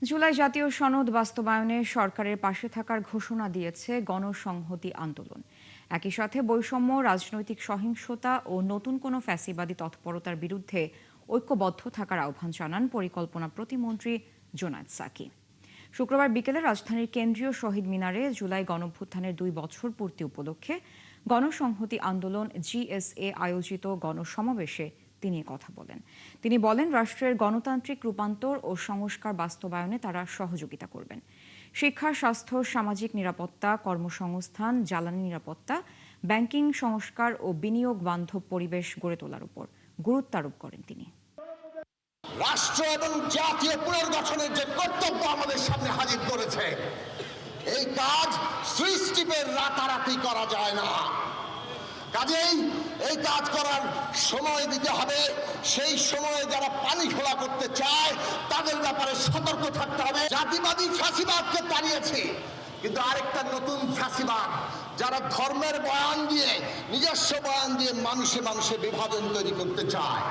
জুলাই জাতীয় সনদ বাস্তবায়নে সরকারের পাশে থাকার ঘোষণা দিয়েছে গণসংহতি আন্দোলন। একই সাথে বৈষম্য, রাজনৈতিক সহিংসতা ও নতুন কোনো ফ্যাসিবাদী তৎপরতার বিরুদ্ধে ঐক্যবদ্ধ থাকার আহ্বান জানান পরিকল্পনা প্রতিমন্ত্রী জোনায়েদ সাকি। শুক্রবার বিকেলে রাজধানীর কেন্দ্রীয় শহীদ মিনারে জুলাই গণঅভ্যুত্থানের 2 বছর পূর্তি উপলক্ষে গণসংহতি আন্দোলন জিএসএ আয়োজিত গণসমাবেশে তিনি কথা বলেন। তিনি বলেন, রাষ্ট্রের গণতান্ত্রিক রূপান্তর ও সংস্কার বাস্তবায়নে তারা সহযোগিতা করবেন। শিক্ষা, স্বাস্থ্য, সামাজিক নিরাপত্তা, কর্মসংস্থান, জ্বালানি নিরাপত্তা, ব্যাংকিং সংস্কার ও বিনিয়োগ বান্ধব পরিবেশ গড়ে তোলার উপর গুরুত্ব আরোপ করেন তিনি। রাষ্ট্র এবং জাতীয় পুনর্গঠনের যে কর্তব্য আমাদের সামনে হাজির করেছে, এই কাজ সুইচ টিপে রাতারাতি করা যায় না। কাজেই এই কাজ করার সময় দিতে হবে। সেই সময়ে যারা পানি ঘোলা করতে চায় তাদের ব্যাপারে সতর্ক থাকতে হবে। জাতিবাদী ফ্যাসিবাদকে তাড়িয়েছে, কিন্তু আরেকটা নতুন ফ্যাসিবাদ, যারা ধর্মের বয়ান দিয়ে, নিজস্ব বয়ান দিয়ে মানুষে মানুষে বিভাজন তৈরি করতে চায়।